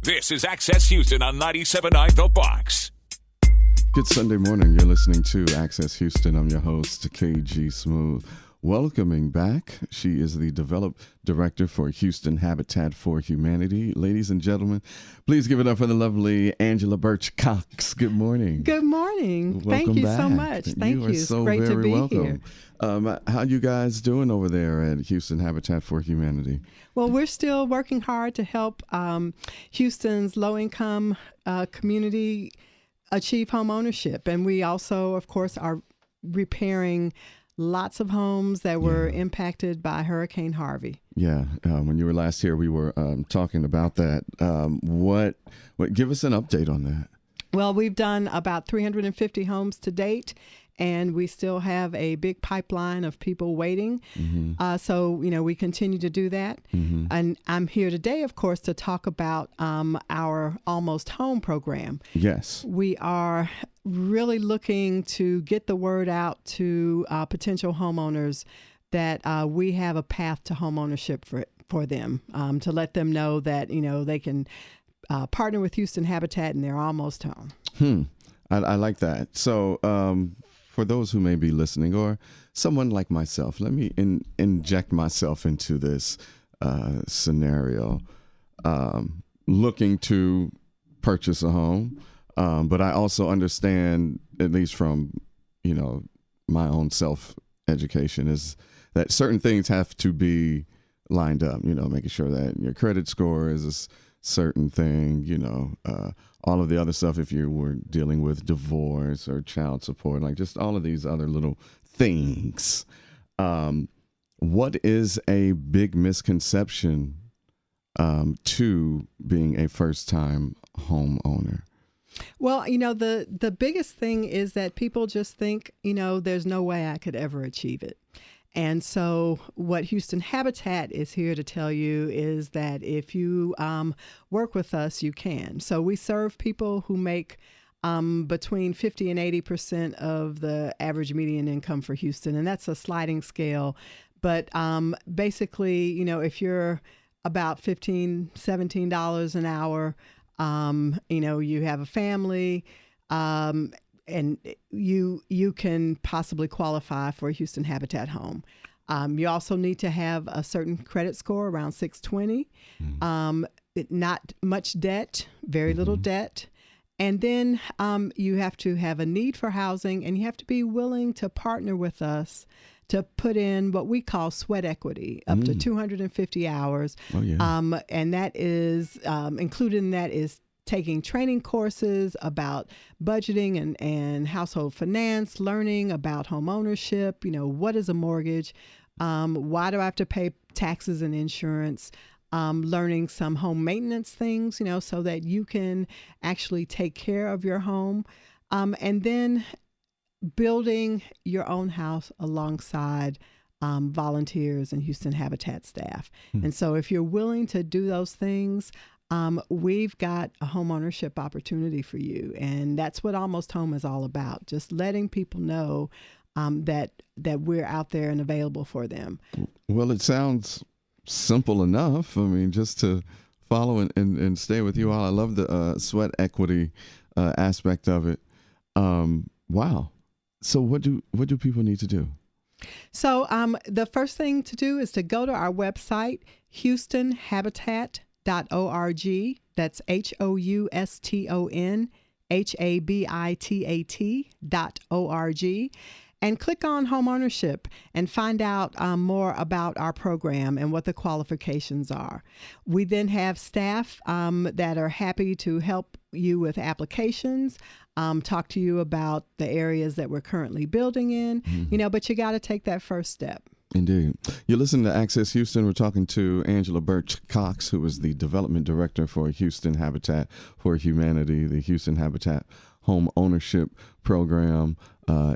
This is Access Houston on 97.9 The Box. Good Sunday morning. You're listening to Access Houston. I'm your host, KG Smooth. Welcoming back, she is the Development Director for Houston Habitat for Humanity. Ladies and gentlemen, please give it up for the lovely Angela Birch Cox. Good morning. Good morning. Welcome Thank you back. so much. Thank you. Are It's so great very to be welcome. here. How you guys doing over there at Houston Habitat for Humanity? Well, we're still working hard to help Houston's low-income community achieve home ownership. And we also, of course, are repairing lots of homes that were impacted by Hurricane Harvey. Yeah. When you were last here, we were talking about that. What? Give us an update on that. Well, we've done about 350 homes to date, and we still have a big pipeline of people waiting. Mm-hmm. So, we continue to do that. Mm-hmm. And I'm here today, of course, to talk about our Almost Home program. Yes. We are really looking to get the word out to potential homeowners that we have a path to home ownership for them, to let them know that, they can partner with Houston Habitat and they're almost home. I like that. So for those who may be listening, or someone like myself, let me inject myself into this scenario. Looking to purchase a home, but I also understand, at least from my own self-education, is that certain things have to be lined up. Making sure that your credit score is a certain thing. All of the other stuff, if you were dealing with divorce or child support, like just all of these other little things. What is a big misconception to being a first-time homeowner? Well, the biggest thing is that people just think, there's no way I could ever achieve it. And so what Houston Habitat is here to tell you is that if you work with us, you can. So we serve people who make between 50 and 80% of the average median income for Houston. And that's a sliding scale. But basically, if you're about $15, $17 an hour, you have a family, and you can possibly qualify for a Houston Habitat home. You also need to have a certain credit score around 620, not much debt, very little debt. And then you have to have a need for housing, and you have to be willing to partner with us to put in what we call sweat equity, up to 250 hours. Oh, yeah. And that is, included in that is taking training courses about budgeting and household finance, learning about home ownership, what is a mortgage, why do I have to pay taxes and insurance, learning some home maintenance things, so that you can actually take care of your home, and then building your own house alongside volunteers and Houston Habitat staff. And so if you're willing to do those things, we've got a home ownership opportunity for you. And that's what Almost Home is all about, just letting people know that we're out there and available for them. Well, it sounds simple enough. I mean, just to follow and stay with you all. I love the sweat equity aspect of it. Wow. So what do people need to do? So the first thing to do is to go to our website, HoustonHabitat.org. That's HoustonHabitat.org. And click on home ownership and find out more about our program and what the qualifications are. We then have staff that are happy to help you with applications, talk to you about the areas that we're currently building in, but you got to take that first step. Indeed. You listen to Access Houston. We're talking to Angela Birch Cox, who is the Development Director for Houston Habitat for Humanity. The Houston Habitat Home Ownership Program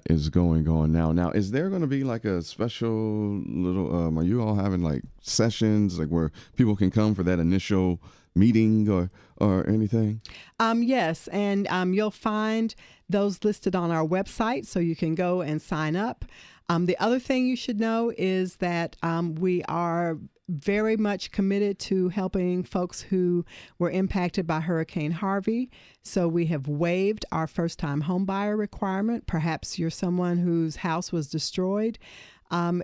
is going on now. Now, is there going to be like a special little, are you all having like sessions like where people can come for that initial meeting or anything? Yes, and you'll find those listed on our website, so you can go and sign up. The other thing you should know is that we are very much committed to helping folks who were impacted by Hurricane Harvey. So we have waived our first-time homebuyer requirement. Perhaps you're someone whose house was destroyed.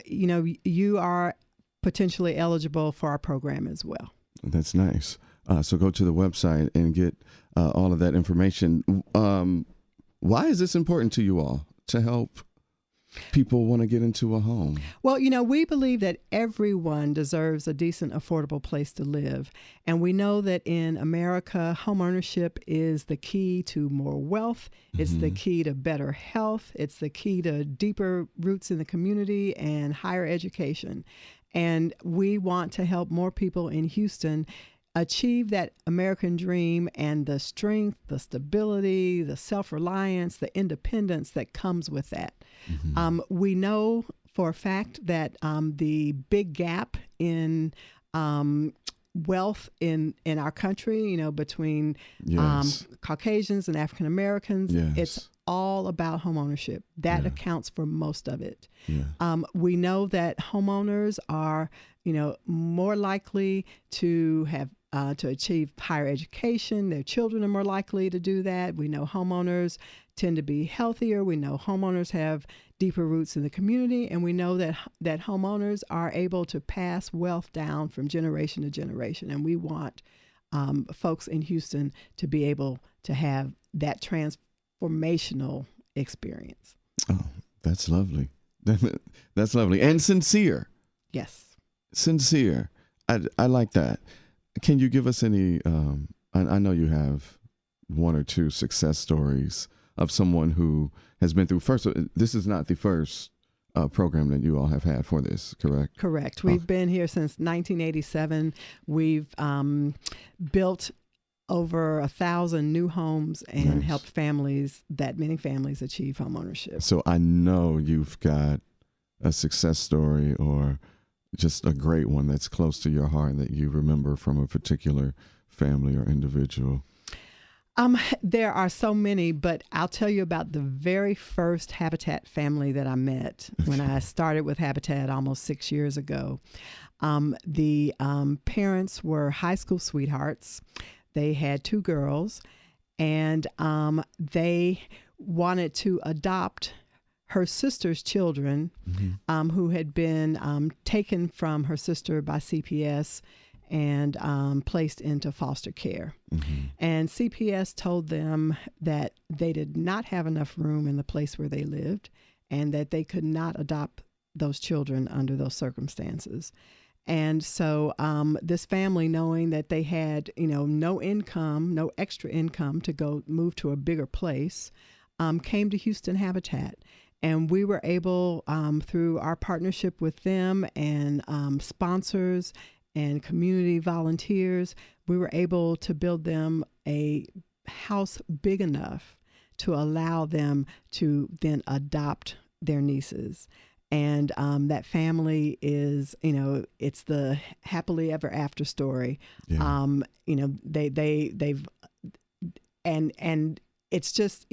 You are potentially eligible for our program as well. That's nice. So go to the website and get all of that information. Why is this important to you all to help people want to get into a home? Well, we believe that everyone deserves a decent, affordable place to live. And we know that in America, homeownership is the key to more wealth. It's the key to better health. It's the key to deeper roots in the community and higher education. And we want to help more people in Houston achieve that American dream and the strength, the stability, the self-reliance, the independence that comes with that. We know for a fact that the big gap in wealth in our country, between Caucasians and African Americans, it's all about homeownership. That accounts for most of it. We know that homeowners are, more likely to have to achieve higher education. Their children are more likely to do that. We know homeowners tend to be healthier. We know homeowners have deeper roots in the community, and we know that homeowners are able to pass wealth down from generation to generation. And we want folks in Houston to be able to have that transformational experience. Oh, that's lovely. That's lovely. And sincere. Yes. Sincere. I like that. Can you give us any, I know you have one or two success stories of someone who has been through this is not the first program that you all have had for this, correct? Correct. We've been here since 1987. We've built over 1,000 new homes and helped many families achieve homeownership. So I know you've got a success story or just a great one that's close to your heart that you remember from a particular family or individual. There are so many, but I'll tell you about the very first Habitat family that I met when I started with Habitat almost 6 years ago. The parents were high school sweethearts. They had 2 girls, and they wanted to adopt her sister's children, who had been taken from her sister by CPS and placed into foster care. And CPS told them that they did not have enough room in the place where they lived and that they could not adopt those children under those circumstances. And so this family, knowing that they had, no income, no extra income to go move to a bigger place, came to Houston Habitat. And we were able, through our partnership with them and sponsors and community volunteers, we were able to build them a house big enough to allow them to then adopt their nieces. And that family is, it's the happily ever after story. They've and it's just,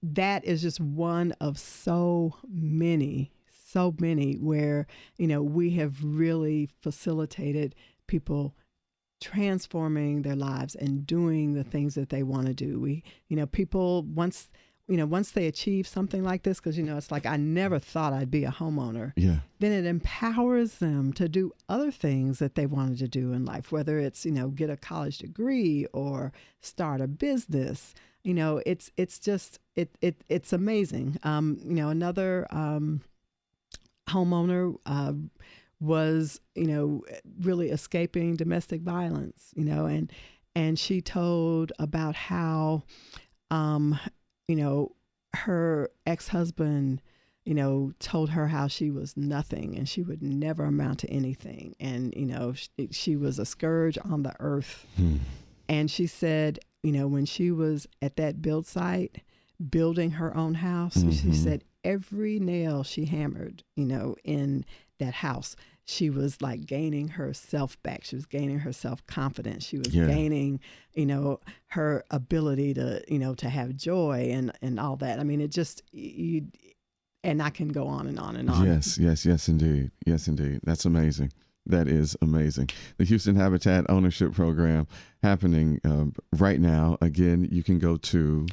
that is just one of so many where, we have really facilitated people transforming their lives and doing the things that they want to do. People once they achieve something like this, because, it's like, I never thought I'd be a homeowner. Then it empowers them to do other things that they wanted to do in life, whether it's, get a college degree or start a business. It's amazing. Another homeowner was, really escaping domestic violence, and she told about how, her ex-husband, told her how she was nothing and she would never amount to anything. And, she was a scourge on the earth. And she said, when she was at that build site, building her own house, she said every nail she hammered, in that house, she was like gaining herself back. She was gaining her self-confidence. She was gaining, her ability to, to have joy and all that. I mean, it just, and I can go on and on and on. Yes, indeed. Yes, indeed. That's amazing. That is amazing. The Houston Habitat Ownership Program happening right now. Again, you can go to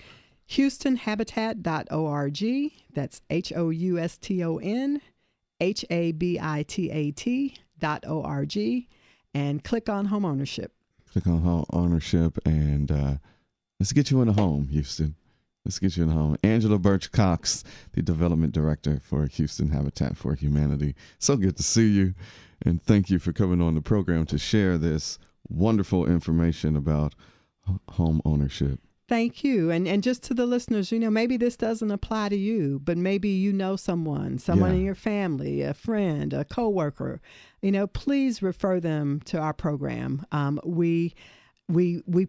HoustonHabitat.org. That's HoustonHabitat.org, and click on homeownership. Click on home ownership, and let's get you in a home, Houston. Let's get you in a home. Angela Birch Cox, the development director for Houston Habitat for Humanity. So good to see you, and thank you for coming on the program to share this wonderful information about home ownership. Thank you. And just to the listeners, maybe this doesn't apply to you, but maybe you know someone in your family, a friend, a coworker. Please refer them to our program. We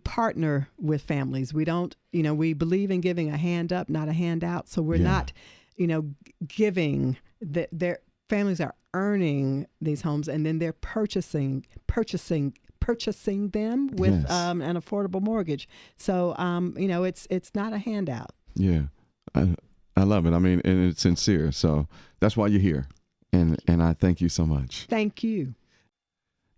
partner with families. We don't, we believe in giving a hand up, not a handout. So we're not, giving their families are earning these homes, and then they're purchasing them with an affordable mortgage. So, it's not a handout. Yeah, I love it. I mean, and it's sincere. So that's why you're here. And I thank you so much. Thank you.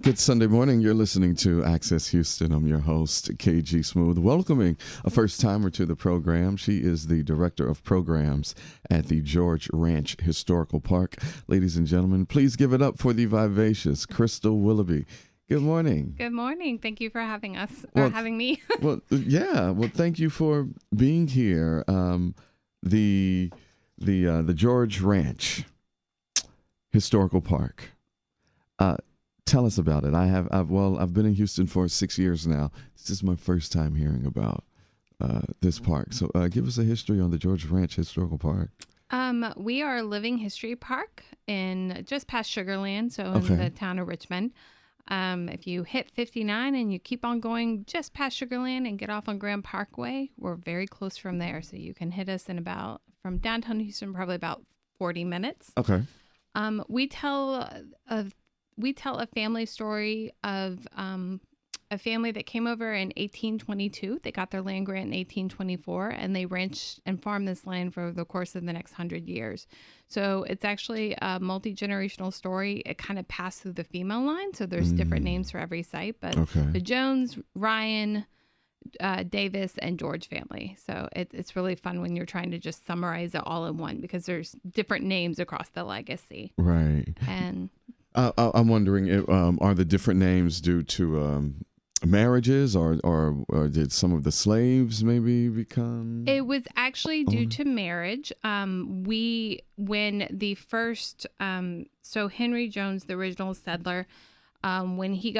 Good Sunday morning. You're listening to Access Houston. I'm your host, KG Smooth, welcoming a first-timer to the program. She is the Director of Programs at the George Ranch Historical Park. Ladies and gentlemen, please give it up for the vivacious Krystal Willeby. Good morning. Good morning. Thank you for having us, or having me. Well, thank you for being here. The George Ranch Historical Park. Tell us about it. I've been in Houston for 6 years now. This is my first time hearing about this park. So give us a history on the George Ranch Historical Park. We are a living history park in just past Sugarland, so in the town of Richmond. If you hit 59 and you keep on going just past Sugarland and get off on Grand Parkway, we're very close from there. So you can hit us in from downtown Houston, probably about 40 minutes. Okay. We tell a family story of a family that came over in 1822. They got their land grant in 1824, and they ranched and farmed this land for the course of the next 100 years. So it's actually a multi-generational story. It kind of passed through the female line, so there's different names for every site. But the Jones, Ryan, Davis, and George family. So it's really fun when you're trying to just summarize it all in one, because there's different names across the legacy. Right. And I'm wondering, are the different names due to marriages, or did some of the slaves maybe become? It was actually due to marriage. When the first, so Henry Jones, the original settler, when he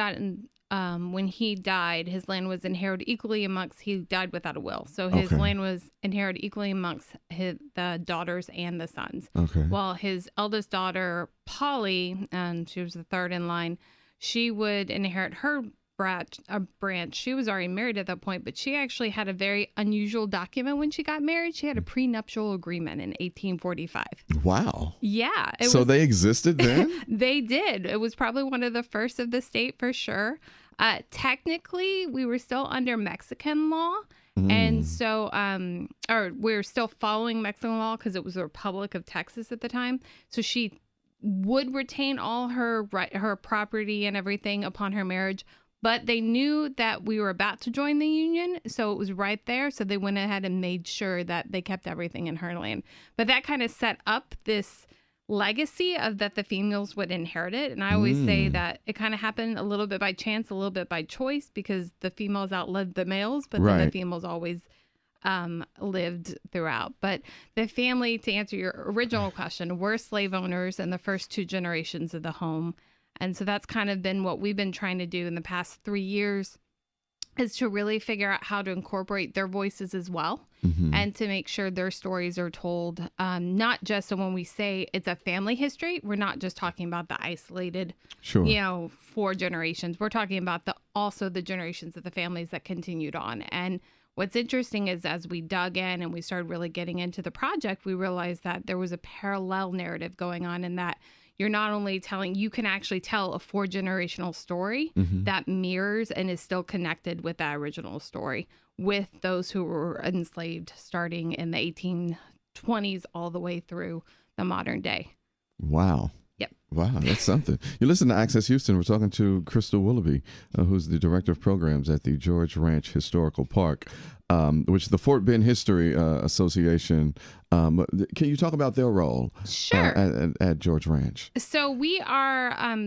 died, his land was inherited equally amongst, he died without a will. So his land was inherited equally amongst the daughters and the sons. Okay. While his eldest daughter, Polly, and she was the third in line, she would inherit her branch. She was already married at that point, but she actually had a very unusual document when she got married. She had a prenuptial agreement in 1845. Wow. Yeah. They existed then? They did. It was probably one of the first of the state for sure. Technically, we were still under Mexican law. And so, we're still following Mexican law because it was the Republic of Texas at the time. So she would retain all her property and everything upon her marriage. But they knew that we were about to join the Union, so it was right there. So they went ahead and made sure that they kept everything in her land. But that kind of set up this legacy of that the females would inherit it. And I always say that it kind of happened a little bit by chance, a little bit by choice, because the females outlived the males, but then the females always lived throughout. But the family, to answer your original question, were slave owners in the first two generations of the home. And so that's kind of been what we've been trying to do in the past 3 years, is to really figure out how to incorporate their voices as well, and to make sure their stories are told, not just, so when we say it's a family history, we're not just talking about the isolated, 4 generations. We're talking about also the generations of the families that continued on. And what's interesting is, as we dug in and we started really getting into the project, we realized that there was a parallel narrative going on, in that you're not only you can actually tell a 4-generational story that mirrors and is still connected with that original story, with those who were enslaved starting in the 1820s all the way through the modern day. Wow. Yep. Wow, that's something. You listen to Access Houston. We're talking to Krystal Willeby, who's the Director of Programs at the George Ranch Historical Park, which is the Fort Bend History Association. Can you talk about their role Sure. At George Ranch? So we are,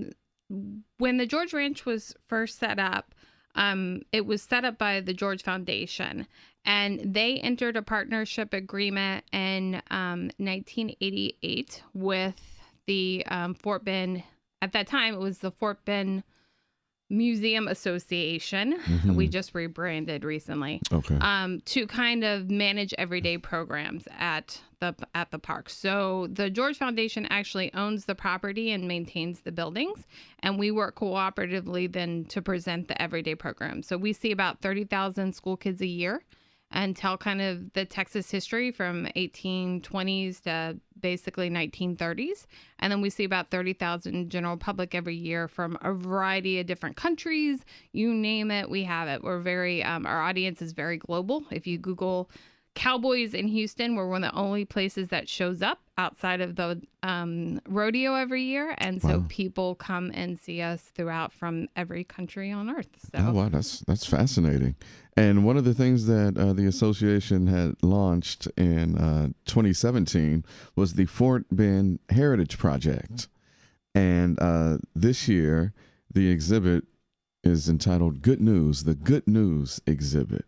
when the George Ranch was first set up, it was set up by the George Foundation, and they entered a partnership agreement in 1988 with the Fort Bend. At that time, it was the Fort Bend Museum Association. We just rebranded recently. Okay. To kind of manage everyday programs at the park. So the George Foundation actually owns the property and maintains the buildings, and we work cooperatively then to present the everyday program. So we see about 30,000 school kids a year and tell kind of the Texas history from 1820s to basically 1930s. And then we see about 30,000 general public every year from a variety of different countries. You name it, we have it. We're very, our audience is very global. If you Google cowboys in Houston, we're one of the only places that shows up outside of the rodeo every year. And so people come and see us throughout from every country on earth. So. Oh, wow, that's fascinating. And one of the things that the association had launched in 2017 was the Fort Bend Heritage Project. And this year, the exhibit is entitled Good News, the Good News exhibit,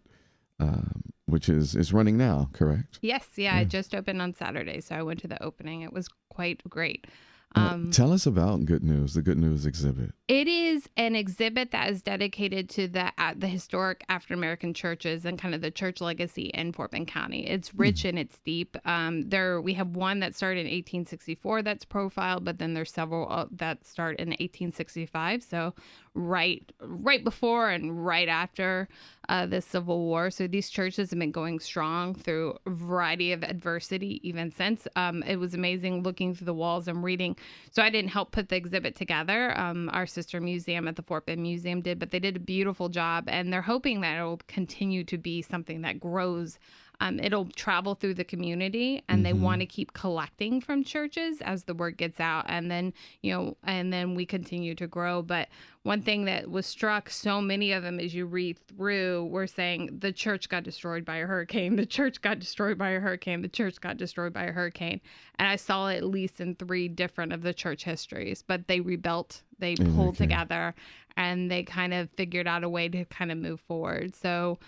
which is running now, correct? Yes, yeah, it just opened on Saturday, so I went to the opening. It was quite great. Tell us about Good News, the Good News exhibit. It is an exhibit that is dedicated to the historic African-American churches and kind of the church legacy in Fort Bend County. It's rich and it's deep. We have one that started in 1864 that's profiled, but then there's several that start in 1865. So right before and right after the Civil War. So these churches have been going strong through a variety of adversity even since. It was amazing looking through the walls and reading. So I didn't help put the exhibit together. Our sister museum at the Fort Bend Museum did, but they did a beautiful job, and they're hoping that it'll continue to be something that grows. It'll travel through the community, and they want to keep collecting from churches as the word gets out, and then we continue to grow. But one thing that was struck, so many of them as you read through, were saying the church got destroyed by a hurricane, the church got destroyed by a hurricane, the church got destroyed by a hurricane. And I saw it at least in 3 different of the church histories, but they rebuilt, they pulled together, and they kind of figured out a way to kind of move forward. So,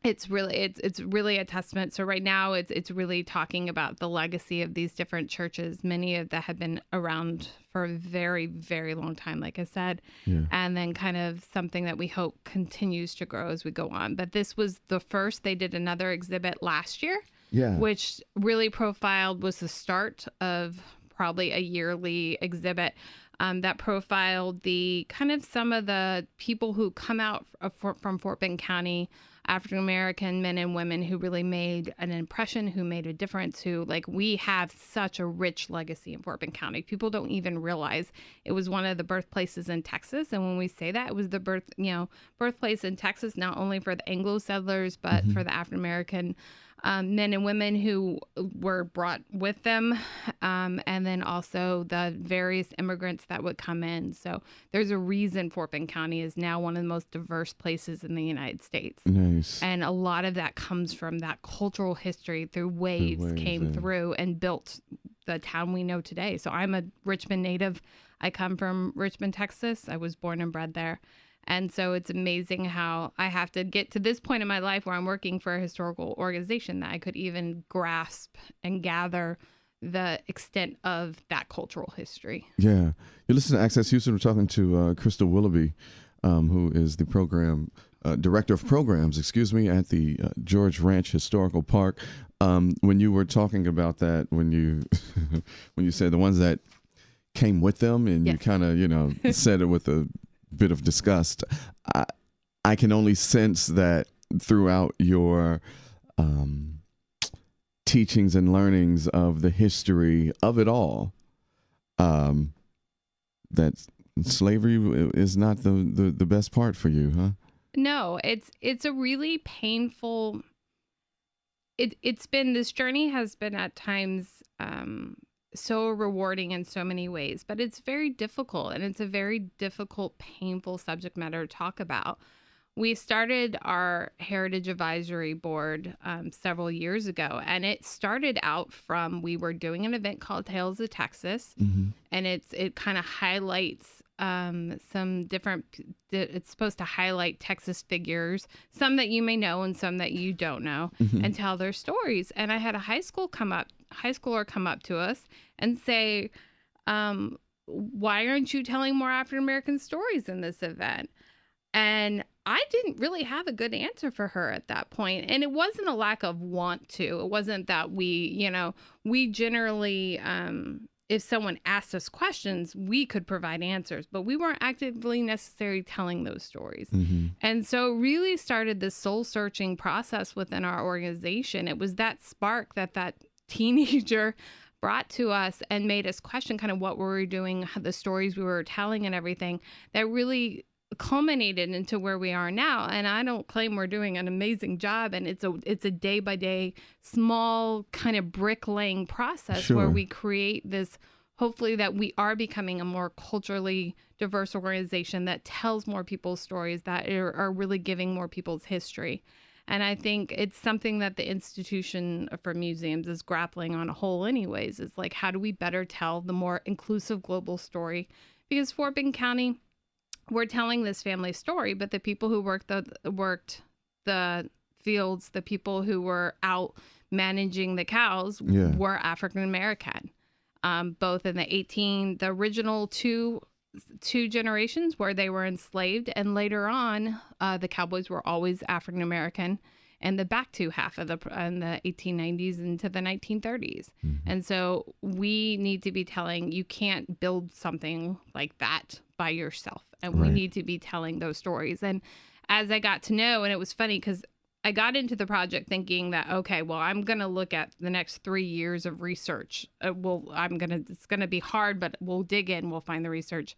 it's really a testament. So right now it's really talking about the legacy of these different churches, many of that have been around for a very, very long time, like I said, and then kind of something that we hope continues to grow as we go on. But this was the first. They did another exhibit last year, which really profiled, was the start of probably a yearly exhibit that profiled the kind of some of the people who come out from Fort Bend County, African-American men and women who really made an impression, who made a difference, who, like, we have such a rich legacy in Fort Bend County. People don't even realize it was one of the birthplaces in Texas. And when we say that, it was the birthplace in Texas, not only for the Anglo settlers, but for the African-American men and women who were brought with them, and then also the various immigrants that would come in. So there's a reason Fort Bend County is now one of the most diverse places in the United States. Nice. And a lot of that comes from that cultural history through waves came through and built the town we know today. So I'm a Richmond native. I come from Richmond, Texas. I was born and bred there. And so it's amazing how I have to get to this point in my life where I'm working for a historical organization that I could even grasp and gather the extent of that cultural history. Yeah. You listen to Access Houston. We're talking to Krystal Willeby, who is the director of programs, at the George Ranch Historical Park. When you were talking about that, when you when you said the ones that came with them, and you kind of said it with a bit of disgust, I can only sense that throughout your teachings and learnings of the history of it all, that slavery is not the best part for you, huh? No, it's a really painful. This journey has been at times so rewarding in so many ways, but it's very difficult, and it's a very difficult, painful subject matter to talk about. We started our Heritage Advisory Board several years ago, and it started out from, we were doing an event called Tales of Texas, and it kind of highlights some different, it's supposed to highlight Texas figures, some that you may know and some that you don't know, and tell their stories. And I had a high schooler come up to us and say, why aren't you telling more African American stories in this event? And I didn't really have a good answer for her at that point. And it wasn't a lack of want to. It wasn't that we generally, if someone asked us questions, we could provide answers, but we weren't actively necessarily telling those stories. And so really started this soul searching process within our organization. It was that spark that teenager brought to us and made us question kind of what we were doing, the stories we were telling and everything, that really culminated into where we are now. And I don't claim we're doing an amazing job, and it's a day by day small kind of bricklaying process where we create this, hopefully that we are becoming a more culturally diverse organization that tells more people's stories, that are really giving more people's history. And I think it's something that the Institution for Museums is grappling on a whole anyways. It's like, how do we better tell the more inclusive global story? Because Fort Bend County, we're telling this family story, but the people who worked the fields, the people who were out managing the cows were African American. Both in the original two generations where they were enslaved, and later on, the cowboys were always African American, and the back two half of in the 1890s into the 1930s. And so we need to be telling, you can't build something like that by yourself. And we need to be telling those stories. And as I got to know, and it was funny because I got into the project thinking that, okay, well, I'm going to look at the next 3 years of research. It's going to be hard, but we'll dig in, we'll find the research.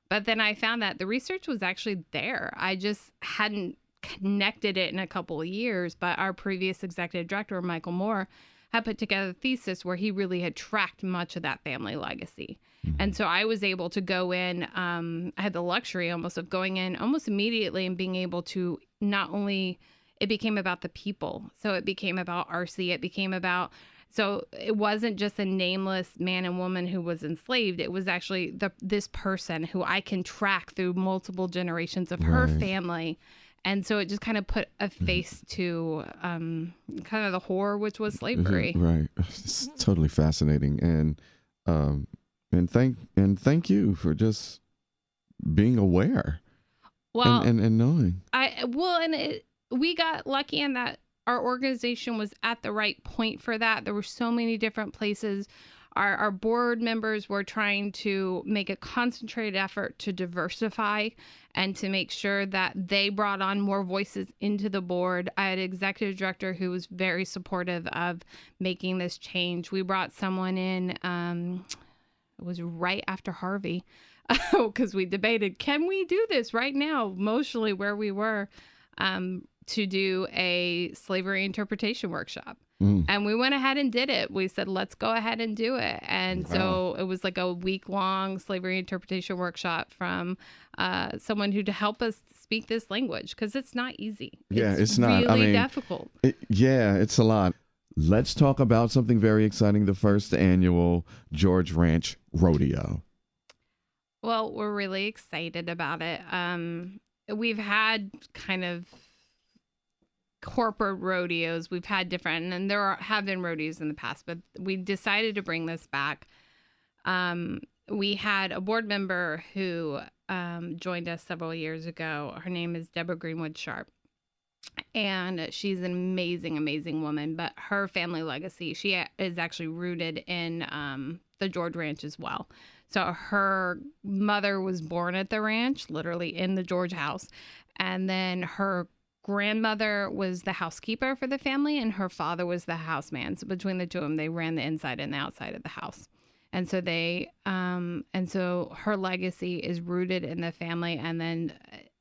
But then I found that the research was actually there. I just hadn't connected it in a couple of years, but our previous executive director, Michael Moore, had put together a thesis where he really had tracked much of that family legacy. And so I was able to go in, I had the luxury almost of going in almost immediately and being able to not only, it became about the people. So it became about RC. It became about, so it wasn't just a nameless man and woman who was enslaved. It was actually this person who I can track through multiple generations of her family. And so it just kind of put a face to kind of the horror, which was slavery. Right. It's totally fascinating. And thank you for just being aware. Well, and knowing. We got lucky in that our organization was at the right point for that. There were so many different places. Our board members were trying to make a concentrated effort to diversify and to make sure that they brought on more voices into the board. I had an executive director who was very supportive of making this change. We brought someone in, it was right after Harvey, because we debated, can we do this right now, emotionally where we were, to do a slavery interpretation workshop. And we went ahead and did it. We said, let's go ahead and do it. And so it was like a week-long slavery interpretation workshop from someone who to help us speak this language, because it's not easy. It's not. Really difficult. It's a lot. Let's talk about something very exciting, the first annual George Ranch Rodeo. Well, we're really excited about it. We've had kind of corporate rodeos. We've had different, and have been rodeos in the past, but we decided to bring this back. We had a board member who joined us several years ago. Her name is Deborah Greenwood Sharp, and she's an amazing, amazing woman, but her family legacy, she is actually rooted in the George Ranch as well. So her mother was born at the ranch, literally in the George house, and then her grandmother was the housekeeper for the family, and her father was the houseman. So between the two of them, they ran the inside and the outside of the house. And so so her legacy is rooted in the family. And then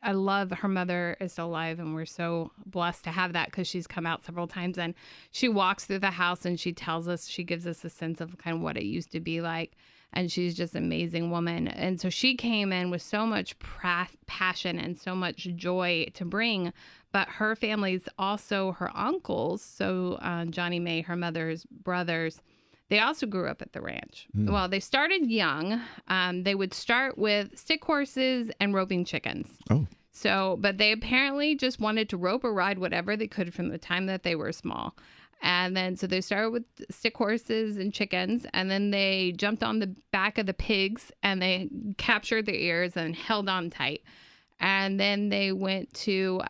I love her mother is still alive, and we're so blessed to have that because she's come out several times, and she walks through the house and she tells us, she gives us a sense of kind of what it used to be like. And she's just an amazing woman. And so she came in with so much passion and so much joy to bring. But her family's also her uncles. So Johnny May, her mother's brothers, they also grew up at the ranch. Well, they started young. They would start with stick horses and roping chickens. Oh. So, but they apparently just wanted to rope or ride whatever they could from the time that they were small. And then, so they started with stick horses and chickens, and then they jumped on the back of the pigs and they captured their ears and held on tight. And then they went to,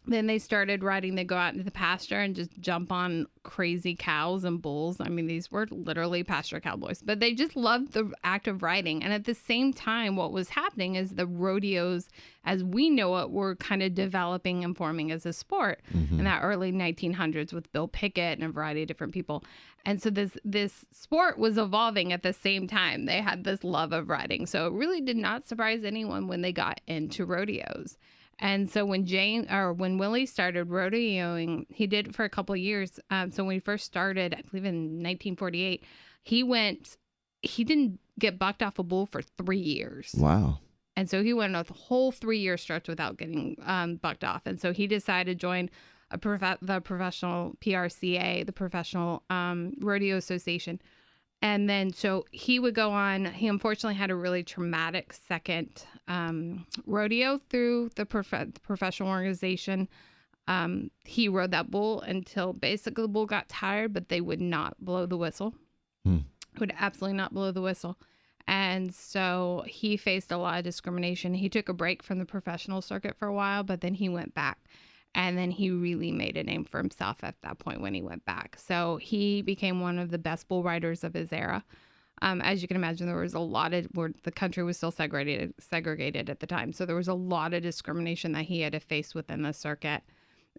then they started riding. They go out into the pasture and just jump on crazy cows and bulls. I mean, these were literally pasture cowboys, but they just loved the act of riding. And at the same time, what was happening is the rodeos, as we know it, were kind of developing and forming as a sport in that early 1900s with Bill Pickett and a variety of different people. And so this sport was evolving at the same time. They had this love of riding. So it really did not surprise anyone when they got into rodeos. And so when Willie started rodeoing, he did it for a couple of years. So when he first started, I believe in 1948, he didn't get bucked off a bull for 3 years. Wow. And so he went a whole 3-year stretch without getting bucked off. And so he decided to join the professional PRCA, the Professional Rodeo Association. And then so he would go on. He unfortunately had a really traumatic second rodeo through the professional organization. He rode that bull until basically the bull got tired, but they would not blow the whistle. Would absolutely not blow the whistle. And so he faced a lot of discrimination. He took a break from the professional circuit for a while, but then he went back. And then he really made a name for himself at that point when he went back. So he became one of the best bull riders of his era. As you can imagine, there was a lot of, where the country was still segregated at the time. So there was a lot of discrimination that he had to face within the circuit.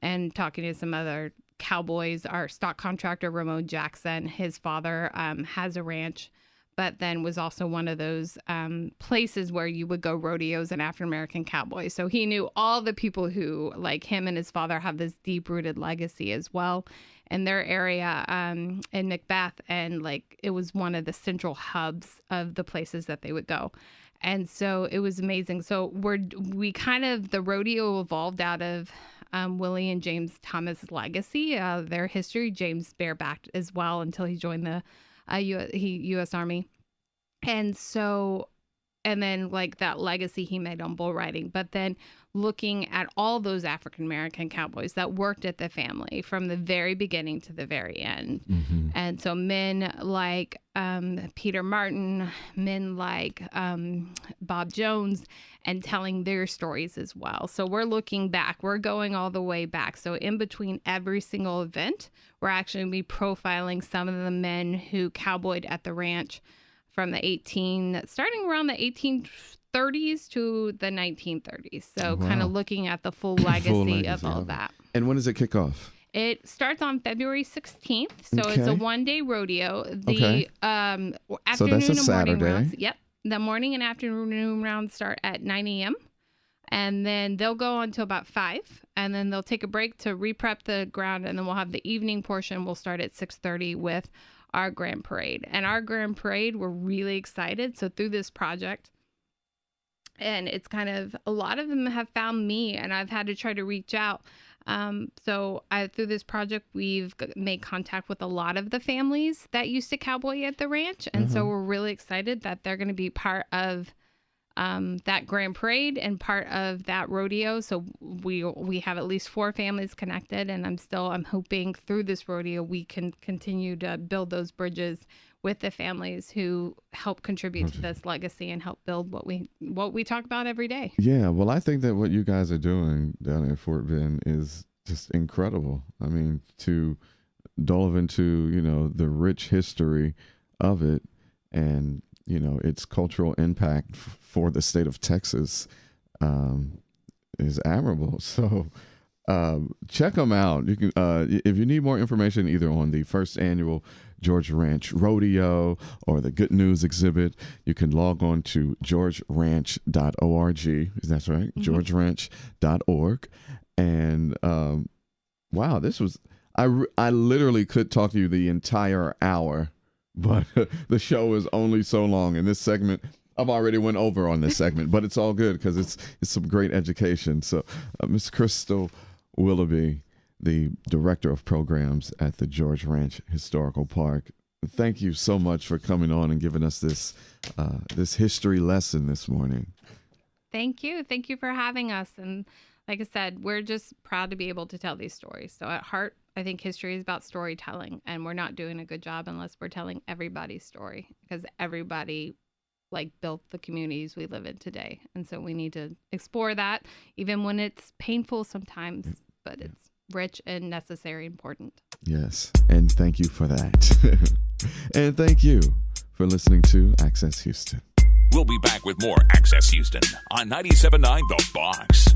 And talking to some other cowboys, our stock contractor, Ramon Jackson, his father has a ranch, but then was also one of those places where you would go rodeos and African-American cowboys. So he knew all the people who, like him and his father, have this deep-rooted legacy as well in their area in Macbeth. And like it was one of the central hubs of the places that they would go. And so it was amazing. So the rodeo evolved out of Willie and James Thomas' legacy, their history. James barebacked as well until he joined the U.S. Army. And so, and then like that legacy he made on bull riding, but then looking at all those African-American cowboys that worked at the family from the very beginning to the very end. And so men like Peter Martin, men like Bob Jones, and telling their stories as well. So we're looking back, we're going all the way back. So in between every single event, we're actually going to be profiling some of the men who cowboyed at the ranch from starting around the 1830s to the 1930s. So kind of looking at the full legacy of all that. And when does it kick off? It starts on February 16th. So it's a one-day rodeo. The afternoon so that's a and morning Saturday. rounds. Yep. The morning and afternoon rounds start at 9 a.m. And then they'll go until about 5. And then they'll take a break to re-prep the ground. And then we'll have the evening portion. We'll start at 6:30 with our grand parade. And our grand parade, we're really excited. So through this project, and it's kind of, a lot of them have found me and I've had to try to reach out. Through this project, we've made contact with a lot of the families that used to cowboy at the ranch. And so we're really excited that they're going to be part of that grand parade and part of that rodeo. So we have at least 4 families connected, and I'm hoping through this rodeo we can continue to build those bridges with the families who help contribute to this legacy and help build what we talk about every day. Yeah, well, I think that what you guys are doing down at Fort Bend is just incredible. I mean, to delve into, the rich history of it and, its cultural impact for the state of Texas is admirable. So check them out. You can, if you need more information either on the first annual George Ranch Rodeo or the Good News exhibit, you can log on to georgeranch.org. That's right, georgeranch.org. And wow, this was I literally could talk to you the entire hour, but the show is only so long. In this segment, I've already went over on this segment, but it's all good because it's some great education. So, Ms. Krystal Willeby, the Director of Programs at the George Ranch Historical Park, thank you so much for coming on and giving us this this history lesson this morning. Thank you. Thank you for having us. And like I said, we're just proud to be able to tell these stories. So at heart, I think history is about storytelling, and we're not doing a good job unless we're telling everybody's story, because everybody built the communities we live in today. And so we need to explore that, even when it's painful sometimes, but it's rich and necessary, important. Yes. And thank you for that. And thank you for listening to Access Houston. We'll be back with more Access Houston on 97.9 The Box.